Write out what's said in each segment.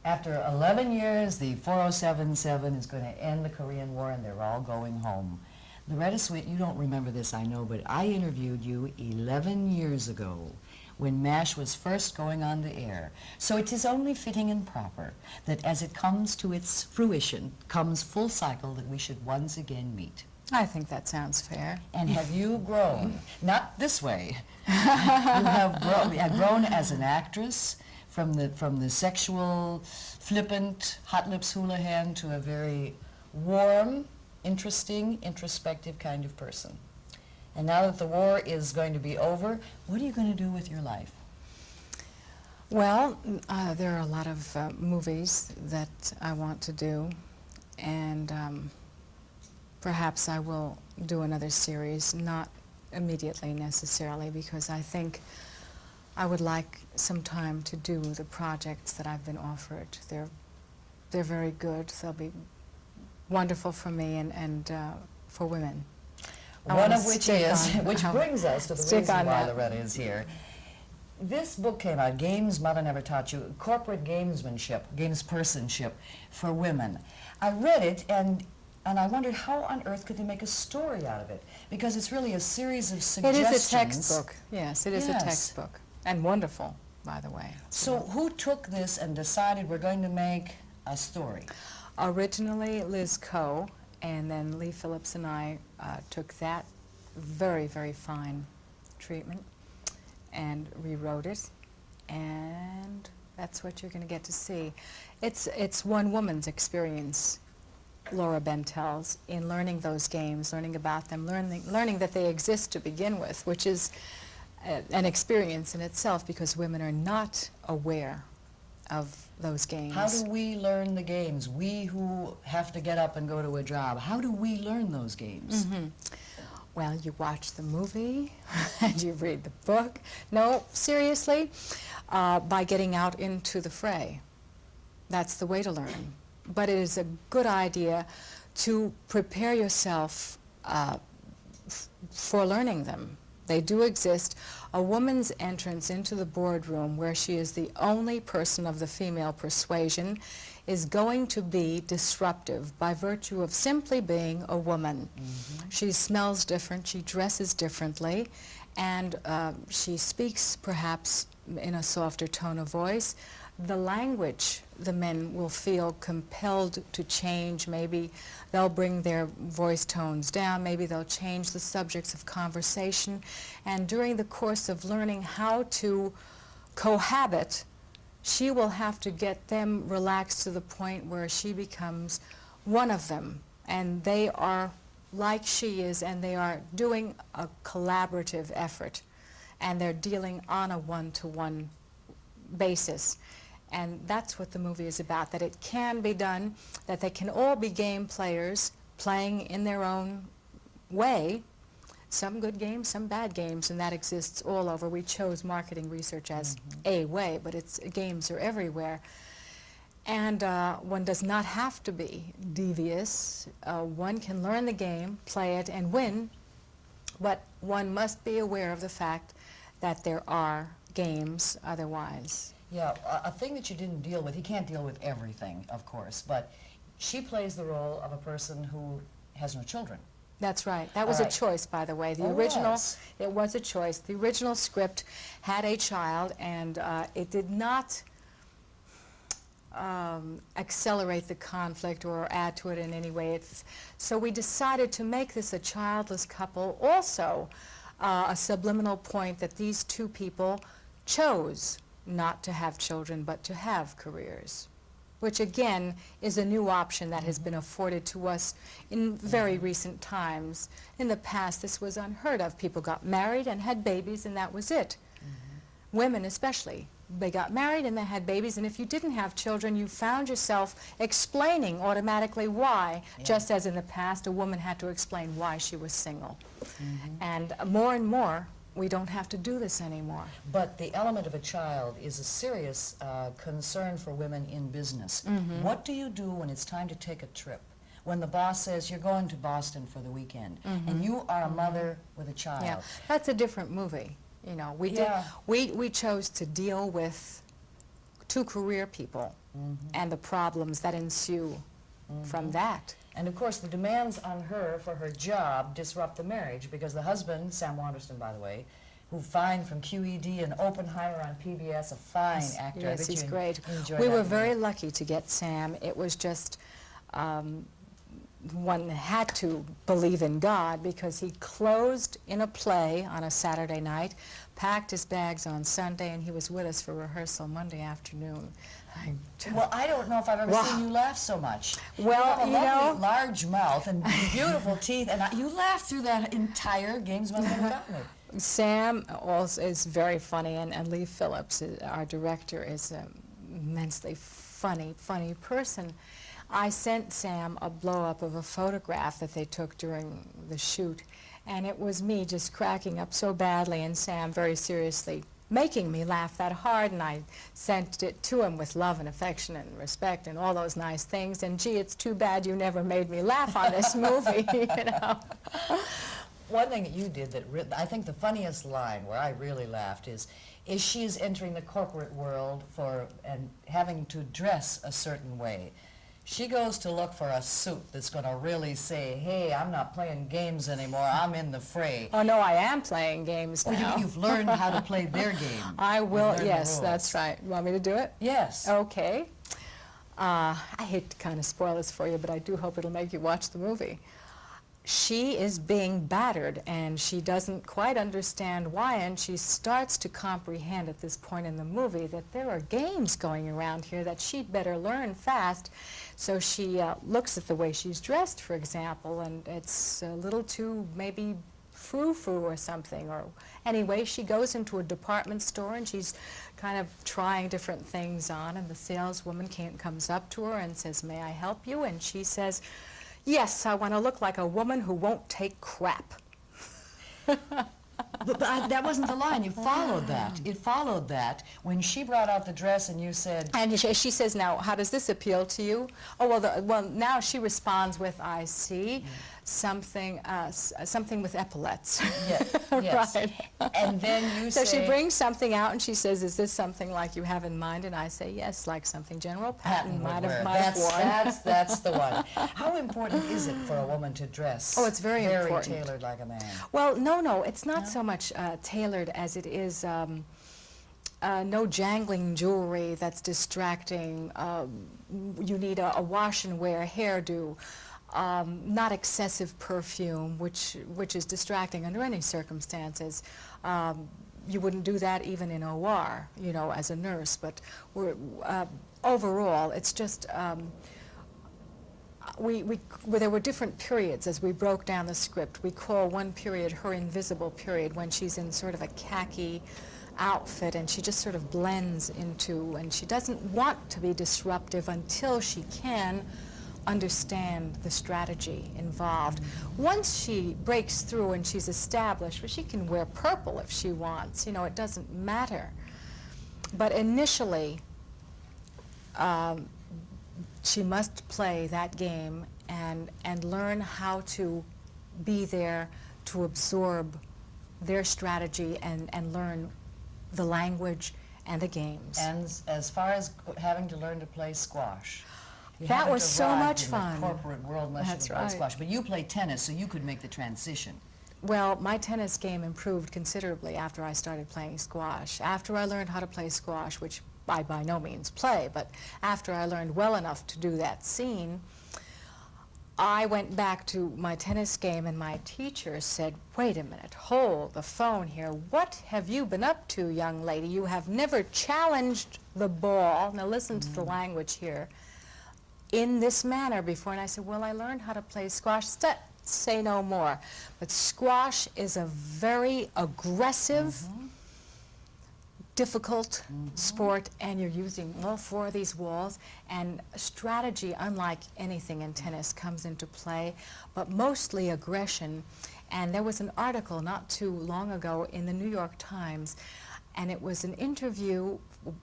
After 11 years, the 4077 is going to end the Korean War, and they're all going home. Loretta Swit, you don't remember this, I know, but I interviewed you 11 years ago when MASH was first going on the air. So it is only fitting and proper that as it comes to its fruition, comes full cycle, that we should once again meet. I think that sounds fair. And have you grown? Not this way. You have grown as an actress, from the sexual, flippant, hot lips Houlihan to a very warm, interesting, introspective kind of person. And now that the war is going to be over, what are you going to do with your life? Well, there are a lot of movies that I want to do, and perhaps I will do another series, not immediately necessarily, because I think I would like some time to do the projects that I've been offered. They're very good. They'll be wonderful for me and for women. One of which is, which brings us to the reason why Loretta is here. This book came out, Games Mother Never Taught You, Corporate Gamesmanship, Gamespersonship for Women. I read it, and I wondered how on earth could they make a story out of it? Because it's really a series of suggestions. It is a textbook. Yes, it is a textbook. And wonderful, by the way. So who took this and decided we're going to make a story? Originally, Liz Coe, and then Lee Phillips and I took that very, very fine treatment and rewrote it, and that's what you're going to get to see. It's one woman's experience, Laura Ben tells, in learning those games, learning about them, learning that they exist to begin with, which is an experience in itself, because women are not aware of those games. How do we learn the games? We who have to get up and go to a job, how do we learn those games? Mm-hmm. Well, you watch the movie and you read the book. No, seriously, by getting out into the fray. That's the way to learn. But it is a good idea to prepare yourself for learning them. They do exist. A woman's entrance into the boardroom, where she is the only person of the female persuasion, is going to be disruptive by virtue of simply being a woman. Mm-hmm. She smells different, she dresses differently, and she speaks perhaps in a softer tone of voice. The language, the men will feel compelled to change. Maybe they'll bring their voice tones down. Maybe they'll change the subjects of conversation. And during the course of learning how to cohabit, she will have to get them relaxed to the point where she becomes one of them. And they are like she is, and they are doing a collaborative effort. And they're dealing on a one-to-one basis. And that's what the movie is about, that it can be done, that they can all be game players, playing in their own way, some good games, some bad games, and that exists all over. We chose marketing research as a way, but games are everywhere. And one does not have to be devious. One can learn the game, play it, and win, but one must be aware of the fact that there are games otherwise. Yeah, a thing that you didn't deal with, you can't deal with everything, of course, but she plays the role of a person who has no children. That's right. That was a choice, by the way. The original, it was a choice. The original script had a child, and it did not accelerate the conflict or add to it in any way. So we decided to make this a childless couple. Also, a subliminal point that these two people chose not to have children, but to have careers, which again is a new option that has been afforded to us in very recent times. In the past, this was unheard of. People got married and had babies, and that was it. Women especially. They got married and they had babies, and if you didn't have children, you found yourself explaining automatically why, just as in the past a woman had to explain why she was single. And more, we don't have to do this anymore. But the element of a child is a serious concern for women in business. What do you do when it's time to take a trip? When the boss says you're going to Boston for the weekend, and you are a mother with a child. Yeah, that's a different movie. You know, we chose to deal with two career people and the problems that ensue from that. And of course, the demands on her for her job disrupt the marriage because the husband, Sam Wanderston, by the way, who fine from QED and Oppenheimer on PBS, a fine actor. I Yes, bet he's you great. enjoy We that were movie. very lucky to get Sam. It was just, one had to believe in God because he closed in a play on a Saturday night, packed his bags on Sunday, and he was with us for rehearsal Monday afternoon. Well, I don't know if I've ever Wow. seen you laugh so much. Well, you you have a lovely, know- large mouth and beautiful teeth, and you laughed through that entire Gamesman Company. Sam also is very funny, and Lee Phillips, our director, is an immensely funny person. I sent Sam a blow-up of a photograph that they took during the shoot, and it was me just cracking up so badly, and Sam very seriously making me laugh that hard, and I sent it to him with love and affection and respect and all those nice things, and gee, it's too bad you never made me laugh on this movie, you know. One thing that you did that I think the funniest line where I really laughed is she's entering the corporate world and having to dress a certain way. She goes to look for a suit that's going to really say, hey, I'm not playing games anymore, I'm in the fray. Oh, no, I am playing games now. Well, you've learned how to play their game. I You've will, learned the yes, rules. that's right. You want me to do it? Yes. Okay. I hate to kind of spoil this for you, but I do hope it'll make you watch the movie. She is being battered, and she doesn't quite understand why, and she starts to comprehend at this point in the movie that there are games going around here that she'd better learn fast. So she looks at the way she's dressed, for example, and it's a little too maybe frou-frou or something. Or anyway, she goes into a department store, and she's kind of trying different things on, and the saleswoman comes up to her and says, "May I help you?" And she says, "Yes, I want to look like a woman who won't take crap." But that wasn't the line. You followed that. It followed that when she brought out the dress and you said, And she says, "Now, how does this appeal to you?" Oh, well, now she responds with, "I see something with epaulets." yes. Right. And then you So say, she brings something out and she says, "Is this something like you have in mind?" And I say, "Yes, like something General Patton might have worn." That's the one. How important is it for a woman to dress Oh, it's very important. tailored like a man? Well, no, it's not so much tailored as it is no jangling jewelry that's distracting. You need a wash and wear hairdo. Not excessive perfume, which is distracting under any circumstances. You wouldn't do that even in OR, you know, as a nurse. But overall, it's just there were different periods as we broke down the script. We call one period her invisible period, when she's in sort of a khaki outfit and she just sort of blends into, and she doesn't want to be disruptive until she can understand the strategy involved. Once she breaks through and she's established, well, she can wear purple if she wants, you know, it doesn't matter. But initially, she must play that game and learn how to be there to absorb their strategy and learn the language and the games. And as far as having to learn to play squash, you That haven't was so arrived much in fun. the corporate world unless That's you can play right. squash. But you play tennis, so you could make the transition. Well, my tennis game improved considerably after I started playing squash. After I learned how to play squash, which I by no means play, but after I learned well enough to do that scene, I went back to my tennis game, and my teacher said, "Wait a minute, hold the phone here. What have you been up to, young lady? You have never challenged the ball," now listen to the language here, "in this manner before." And I said, "Well, I learned how to play squash." Say no more. But squash is a very aggressive, difficult sport, and you're using all four of these walls, and strategy, unlike anything in tennis, comes into play, but mostly aggression. And there was an article not too long ago in the New York Times, and it was an interview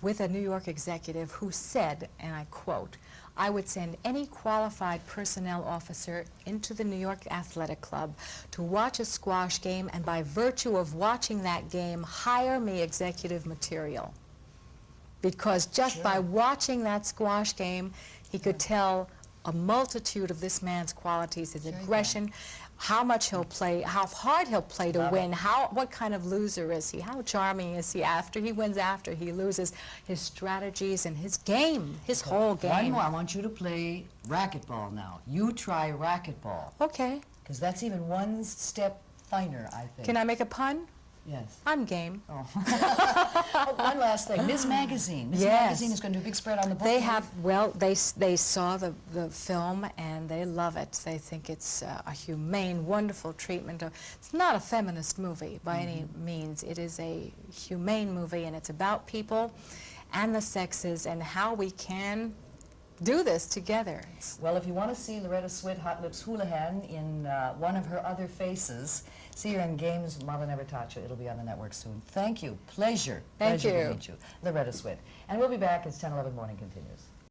with a New York executive who said, and I quote, "I would send any qualified personnel officer into the New York Athletic Club to watch a squash game, and by virtue of watching that game, hire me executive material, because just Sure. by watching that squash game, he could tell a multitude of this man's qualities, his Sure he can. aggression, how much he'll play, how hard he'll play to Love win, it. what kind of loser is he, how charming is he after he wins, after he loses, his strategies and his game, his whole game. One more. I want you to play racquetball now. You try racquetball, Okay. because that's even one step finer, I think. Can I make a pun? Yes. I'm game. Oh. Oh, one last thing. Ms. Magazine. Ms. Yes. Magazine is going to do a big spread on the book. They have, well, they saw the film and they love it. They think it's a humane, wonderful treatment of, it's not a feminist movie by any means. It is a humane movie, and it's about people and the sexes and how we can do this together. Well, if you want to see Loretta Swit, Hot Lips Houlihan, in one of her other faces, see her in Games Mama Never Taught You. It'll be on the network soon. Thank you. Pleasure. Thank Pleasure you. to meet you. Loretta Swit. And we'll be back as 10:11 Morning continues.